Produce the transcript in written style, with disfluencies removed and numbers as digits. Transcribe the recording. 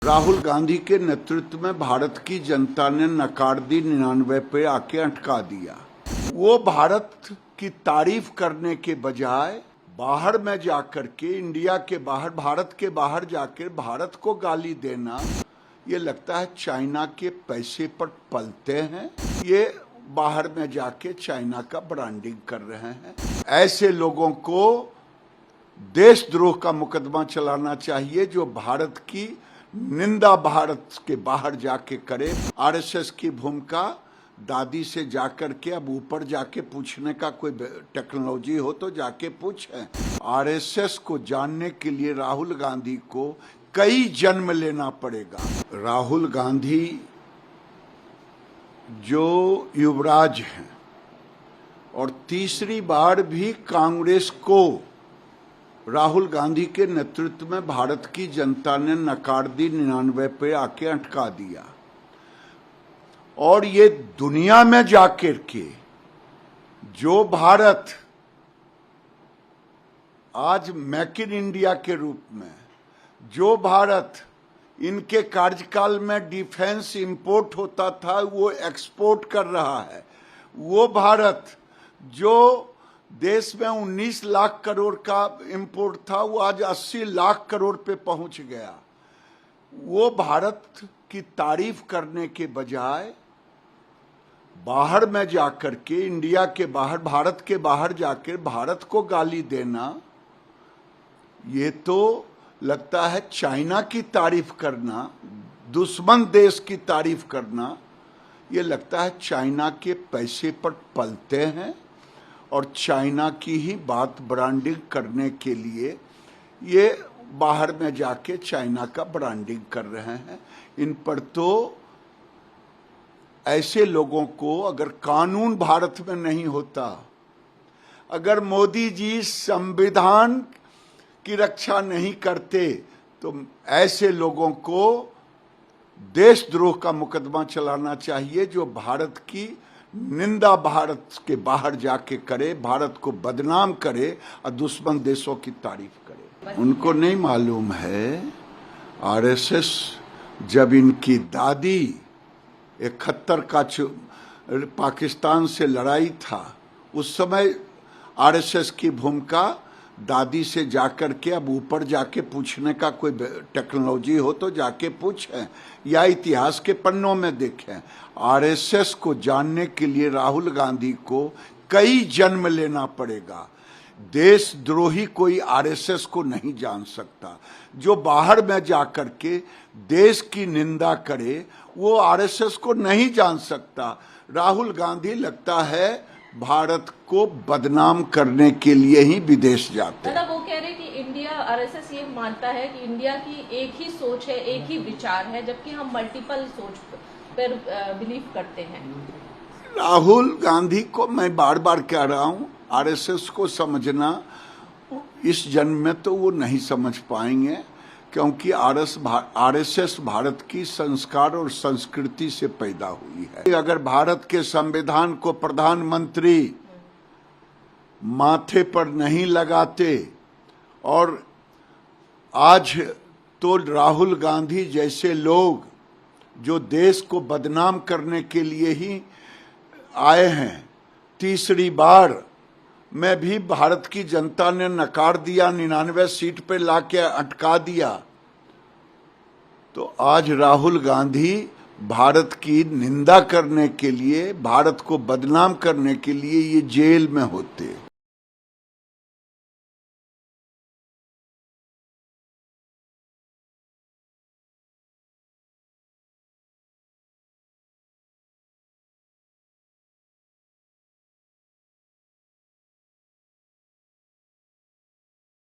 राहुल गांधी के नेतृत्व में भारत की जनता ने नकार दी 99 पे आके अटका दिया। वो भारत की तारीफ करने के बजाय बाहर में जाकर के इंडिया के बाहर भारत के बाहर जाकर भारत को गाली देना, ये लगता है चाइना के पैसे पर पलते हैं। ये बाहर में जाके चाइना का ब्रांडिंग कर रहे हैं। ऐसे लोगों को देशद्रोह का मुकदमा चलाना चाहिए जो भारत की निंदा भारत के बाहर जाके करे। आरएसएस की भूमिका दादी से जाकर के अब ऊपर जाके पूछने का कोई टेक्नोलॉजी हो तो जाके पूछें। आरएसएस को जानने के लिए राहुल गांधी को कई जन्म लेना पड़ेगा। राहुल गांधी जो युवराज हैं और तीसरी बार भी कांग्रेस को राहुल गांधी के नेतृत्व में भारत की जनता ने नकार दी, 99 पे आके अटका दिया। और ये दुनिया में जाकर के जो भारत आज मेक इन इंडिया के रूप में, जो भारत इनके कार्यकाल में डिफेंस इंपोर्ट होता था वो एक्सपोर्ट कर रहा है, वो भारत जो देश में 19 लाख करोड़ का इंपोर्ट था वो आज 80 लाख करोड़ पे पहुंच गया। वो भारत की तारीफ करने के बजाय बाहर में जाकर के इंडिया के बाहर भारत के बाहर जाकर भारत को गाली देना, ये तो लगता है चाइना की तारीफ करना, दुश्मन देश की तारीफ करना, ये लगता है चाइना के पैसे पर पलते हैं और चाइना की ही बात ब्रांडिंग करने के लिए ये बाहर में जाके चाइना का ब्रांडिंग कर रहे हैं। इन पर तो ऐसे लोगों को, अगर कानून भारत में नहीं होता, अगर मोदी जी संविधान की रक्षा नहीं करते, तो ऐसे लोगों को देशद्रोह का मुकदमा चलाना चाहिए जो भारत की निंदा भारत के बाहर जाके करे, भारत को बदनाम करे और दुश्मन देशों की तारीफ करे। उनको नहीं मालूम है आरएसएस जब इनकी दादी 71 का पाकिस्तान से लड़ाई था, उस समय आरएसएस की भूमिका दादी से जाकर के अब ऊपर जाके पूछने का कोई टेक्नोलॉजी हो तो जाके पूछें या इतिहास के पन्नों में देखें। आरएसएस को जानने के लिए राहुल गांधी को कई जन्म लेना पड़ेगा। देशद्रोही कोई आरएसएस को नहीं जान सकता। जो बाहर में जाकर के देश की निंदा करे वो आरएसएस को नहीं जान सकता। राहुल गांधी लगता है भारत को बदनाम करने के लिए ही विदेश जाते हैं। वो कह रहे कि इंडिया, आरएसएस ये मानता है कि इंडिया की एक ही सोच है, एक ही विचार है, जबकि हम मल्टीपल सोच पर बिलीव करते हैं। राहुल गांधी को मैं बार बार कह रहा हूं, आरएसएस को समझना इस जन्म में तो वो नहीं समझ पाएंगे, क्योंकि आरएसएस भारत की संस्कार और संस्कृति से पैदा हुई है। अगर भारत के संविधान को प्रधानमंत्री माथे पर नहीं लगाते और आज तो राहुल गांधी जैसे लोग जो देश को बदनाम करने के लिए ही आए हैं, तीसरी बार में भी भारत की जनता ने नकार दिया, 99 सीट पे लाके अटका दिया, तो आज राहुल गांधी भारत की निंदा करने के लिए, भारत को बदनाम करने के लिए ये जेल में होते।